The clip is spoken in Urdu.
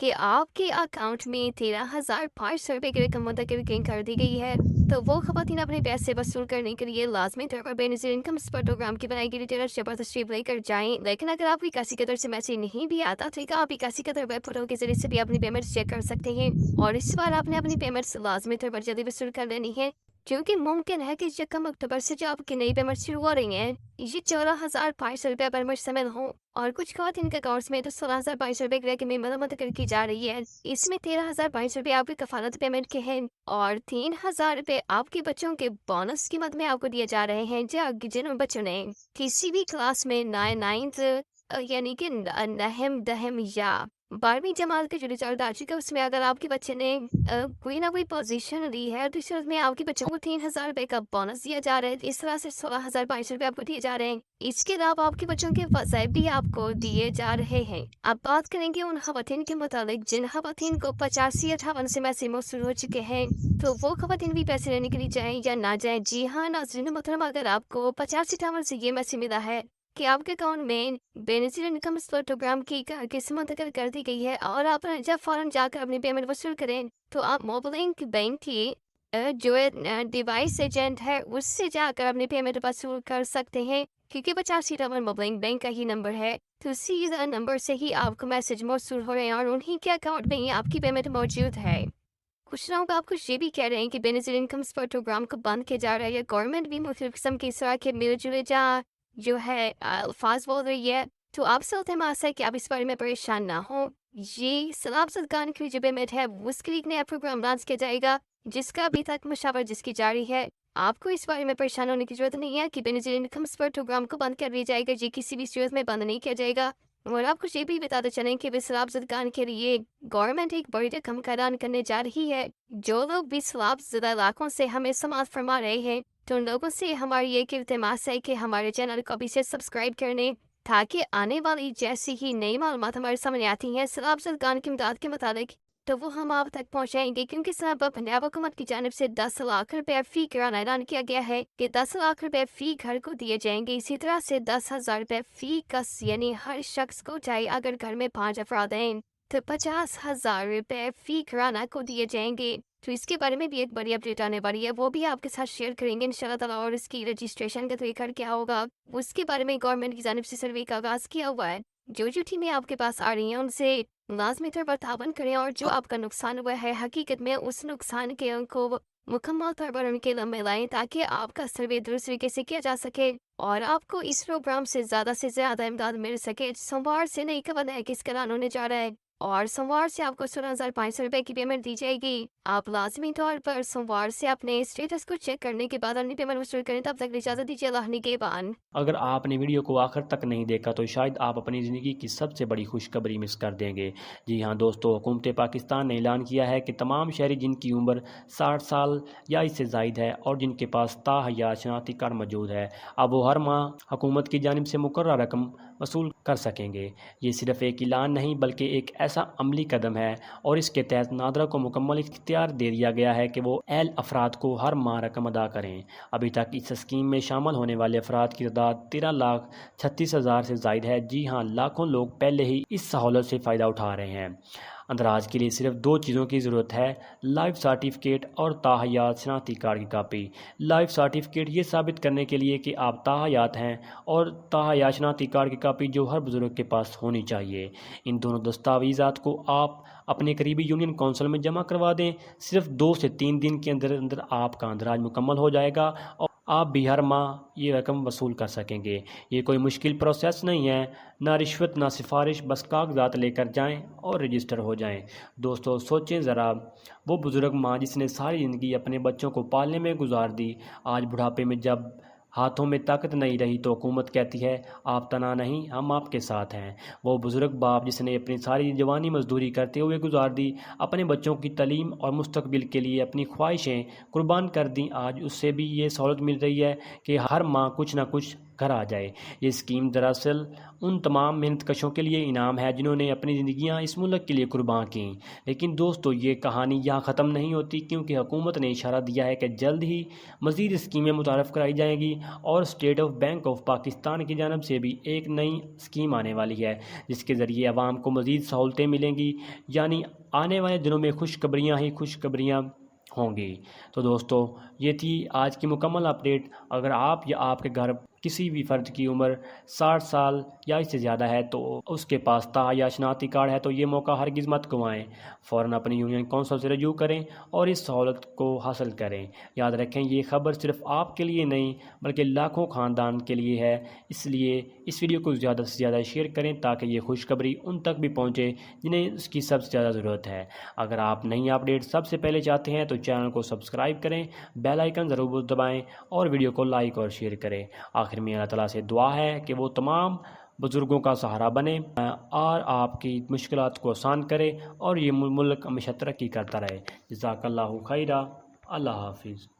کہ آپ کے اکاؤنٹ میں 13,500 روپے کی رقم منتقل کر دی گئی ہے، تو وہ خواتین اپنے پیسے وصول کرنے کے لیے لازمی طور پر بے نظیر انکم سپورٹ پروگرام کی بنائی گئی ڈیٹیلز پر تشریف لے کر جائیں۔ لیکن اگر آپ کی کسی قدر سے میسج نہیں بھی آتا تو آپ کسی قدر ویب پورٹل کے ذریعے سے بھی اپنی پیمنٹس چیک کر سکتے ہیں، اور اس بار آپ نے اپنی پیمنٹس لازمی طور پر جلدی وصول کر لینی ہے، کیونکہ ممکن ہے کہ یکم اکتوبر سے جو آپ کی نئی پیمنٹ شروع ہو رہی ہیں یہ 14,500 روپے پر مشتمل ہوں، اور کچھ خواتین کے اکاؤنٹس میں تو 16,500 روپے کی رقم منتقل کی جا رہی ہے۔ اس میں 13,500 روپے آپ کی کفالت پیمنٹ کے ہیں، اور 3,000 روپے آپ کے بچوں کے بونس کی مد میں آپ کو دیے جا رہے ہیں، جن بچوں نے کسی بھی کلاس میں نائنتھ یعنی کہ نہم دہم یا 12ویں جماعت کے جو رزلٹ آ چکا ہے اس میں اگر آپ کے بچے نے کوئی نہ کوئی پوزیشن لی ہے تو اس صورت میں آپ کے بچوں کو 3,000 روپے کا بونس دیا جا رہا ہے، اس طرح سے 16,500 روپے آپ کو دیے جا رہے ہیں۔ اس کے علاوہ آپ کے بچوں کے وظائف بھی آپ کو دیے جا رہے ہیں۔ اب بات کریں گے ان خواتین کے متعلق جن خواتین کو 85-58 سے میسج موصول ہو چکے ہیں، تو وہ خواتین بھی پیسے لینے کے لیے جائیں یا نہ جائیں۔ جی ہاں ناظرین محترم، اگر آپ کو 85-58 سے یہ میسج ملا ہے کہ آپ کے اکاؤنٹ میں بے نظیر انکم سپورٹ پروگرام کی قسم منتقل کر دی گئی ہے اور آپ جب فوراً جا کر اپنی پیمنٹ وصول کریں تو آپ موبائل لنک بینک کی جو ڈیوائس ایجنٹ ہے اس سے جا کر اپنی پیمنٹ وصول کر سکتے ہیں، کیونکہ 85-58 موبائل لنک بینک کا ہی نمبر ہے، تو اسی نمبر سے ہی آپ کو میسج موصول ہو رہے ہیں اور انہی کے اکاؤنٹ میں ہی آپ کی پیمنٹ موجود ہے۔ کچھ لوگ آپ کو یہ بھی کہہ رہے ہیں کہ بے نظیر انکم سپورٹ پروگرام کو بند کیا جا رہا ہے، یا گورنمنٹ بھی مختلف قسم کی اس طرح کے مل جلے جو ہے الفاظ بول رہی ہے، تو آپ سے التماس ہے کہ آپ اس بارے میں پریشان نہ ہوں۔ یہ سلام صدقان کی جو پیمنٹ ہے اس کے لیے نیا پروگرام لانچ کیا جائے گا جس کا ابھی تک مشاورت جس کی جاری ہے۔ آپ کو اس بارے میں پریشان ہونے کی ضرورت نہیں ہے کہ بے نظیر انکم سپورٹ پروگرام کو بند کر دیا جائے گا، یہ کسی بھی صورت میں بند نہیں کیا جائے گا۔ اور آپ کو یہ بھی بتاتے چلیں کہ سیلاب زدگان کے لیے گورنمنٹ ایک بڑی رقم کا اعلان کرنے جا رہی ہے۔ جو لوگ بھی سیلاب زدہ علاقوں سے ہمیں سماعت فرما رہے ہیں تو ان لوگوں سے ہماری ایک التماس ہے کہ ہمارے چینل کو ابھی سے سبسکرائب کرنے، تاکہ آنے والی جیسی ہی نئی معلومات ہمارے سامنے آتی ہیں سیلاب زدگان کی امداد کے متعلق تو وہ ہم آپ تک پہنچائیں گے، کیونکہ سب پنجاب حکومت کی جانب سے 10 لاکھ روپے فی گھر اعلان کیا گیا ہے کہ 10 لاکھ روپے فی گھر کو دیے جائیں گے۔ اسی طرح سے 10,000 روپے فی کس یعنی ہر شخص کو چاہے اگر گھر میں 5 افراد ہیں تو 50,000 روپے فی گھرانہ کو دیے جائیں گے۔ تو اس کے بارے میں بھی ایک بڑی اپڈیٹ آنے والی ہے، وہ بھی آپ کے ساتھ شیئر کریں گے انشاءاللہ تعالیٰ، اور اس کی رجسٹریشن کا طریقہ کیا ہوگا اس کے بارے میں گورنمنٹ کی جانب سے سروے کا آغاز کیا ہوا ہے۔ جو ٹیمیں آپ کے پاس آ رہی ہیں ان سے لازمی طور پر تعاون کریں، اور جو آپ کا نقصان ہوا ہے حقیقت میں اس نقصان کے کو مکمل طور پر ان کے لمحے لائیں تاکہ آپ کا سروے درست طریقے سے کیا جا سکے اور آپ کو اس پروگرام سے زیادہ امداد مل سکے۔ سوموار سے نئی خبر ہے کہ اس کا اعلان ہونے جا رہا ہے اور سوموار سے آپ کو 16,500 روپے کی پیمنٹ دی جائے گی۔ آپ لازمی طور پر سوموار سے اپنے اسٹیٹس کو چیک کرنے کے بعد اپنی پیمنٹ وصول کریں۔ تب تک اجازت دیجیے، اللہ نگہبان۔ اگر آپ نے ویڈیو کو آخر تک نہیں دیکھا تو شاید آپ اپنی زندگی کی سب سے بڑی خوشخبری مس کر دیں گے۔ جی ہاں دوستو، حکومت پاکستان نے اعلان کیا ہے کہ تمام شہری جن کی عمر 60 سال یا اس سے زائد ہے اور جن کے پاس تاحیات شناختی کارڈ موجود ہے، اب وہ ہر ماہ حکومت کی جانب سے مقررہ رقم وصول کر سکیں گے۔ یہ صرف ایک اعلان نہیں بلکہ ایک ایسا عملی قدم ہے، اور اس کے تحت نادرہ کو مکمل اختیار دے دیا گیا ہے کہ وہ اہل افراد کو ہر ماہ رقم ادا کریں۔ ابھی تک اس اسکیم میں شامل ہونے والے افراد کی تعداد 13,36,000 سے زائد ہے۔ جی ہاں، لاکھوں لوگ پہلے ہی اس سہولت سے فائدہ اٹھا رہے ہیں۔ اندراج کے لیے صرف 2 چیزوں کی ضرورت ہے: لائف سرٹیفکیٹ اور تاحیات شناختی کارڈ کی کاپی۔ لائف سرٹیفکیٹ یہ ثابت کرنے کے لیے کہ آپ تاحیات ہیں، اور تاحیات شناختی کارڈ کی کاپی جو ہر بزرگ کے پاس ہونی چاہیے۔ ان دونوں دستاویزات کو آپ اپنے قریبی یونین کونسل میں جمع کروا دیں۔ صرف 2 سے 3 دن کے اندر اندر آپ کا اندراج مکمل ہو جائے گا اور آپ بھی ہر ماہ یہ رقم وصول کر سکیں گے۔ یہ کوئی مشکل پروسیس نہیں ہے، نہ رشوت نہ سفارش، بس کاغذات لے کر جائیں اور رجسٹر ہو جائیں۔ دوستو سوچیں ذرا، وہ بزرگ ماں جس نے ساری زندگی اپنے بچوں کو پالنے میں گزار دی، آج بڑھاپے میں جب ہاتھوں میں طاقت نہیں رہی تو حکومت کہتی ہے آپ تنہا نہیں، ہم آپ کے ساتھ ہیں۔ وہ بزرگ باپ جس نے اپنی ساری جوانی مزدوری کرتے ہوئے گزار دی، اپنے بچوں کی تعلیم اور مستقبل کے لیے اپنی خواہشیں قربان کر دیں، آج اس سے بھی یہ سہولت مل رہی ہے کہ ہر ماہ کچھ نہ کچھ گھر آ جائے۔ یہ اسکیم دراصل ان تمام محنت کشوں کے لیے انعام ہے جنہوں نے اپنی زندگیاں اس ملک کے لیے قربان کیں۔ لیکن دوستو، یہ کہانی یہاں ختم نہیں ہوتی، کیونکہ حکومت نے اشارہ دیا ہے کہ جلد ہی مزید اسکیمیں متعارف کرائی جائیں گی، اور اسٹیٹ بینک آف پاکستان کی جانب سے بھی ایک نئی اسکیم آنے والی ہے جس کے ذریعے عوام کو مزید سہولتیں ملیں گی، یعنی آنے والے دنوں میں خوشخبریاں ہی خوشخبریاں ہوں گی۔ تو دوستو، یہ تھی آج کی مکمل اپڈیٹ۔ اگر آپ یا آپ کے گھر کسی بھی فرد کی عمر 60 سال یا اس سے زیادہ ہے تو اس کے پاس تا یا شناختی کارڈ ہے تو یہ موقع ہرگز مت گنوائیں، فوراً اپنی یونین کونسل سے رجوع کریں اور اس سہولت کو حاصل کریں۔ یاد رکھیں، یہ خبر صرف آپ کے لیے نہیں بلکہ لاکھوں خاندان کے لیے ہے، اس لیے اس ویڈیو کو زیادہ سے زیادہ شیئر کریں تاکہ یہ خوشخبری ان تک بھی پہنچے جنہیں اس کی سب سے زیادہ ضرورت ہے۔ اگر آپ نئی اپڈیٹ سب سے پہلے چاہتے ہیں تو چینل کو سبسکرائب کریں، بیل آئیکن ضرور دبائیں اور ویڈیو کو لائک اور شیئر کریں۔ آخر میں اللہ تعالیٰ سے دعا ہے کہ وہ تمام بزرگوں کا سہارا بنے اور آپ کی مشکلات کو آسان کرے اور یہ ملک ہمیشہ ترقی کرتا رہے۔ جزاک اللہ خیرہ۔ اللہ حافظ۔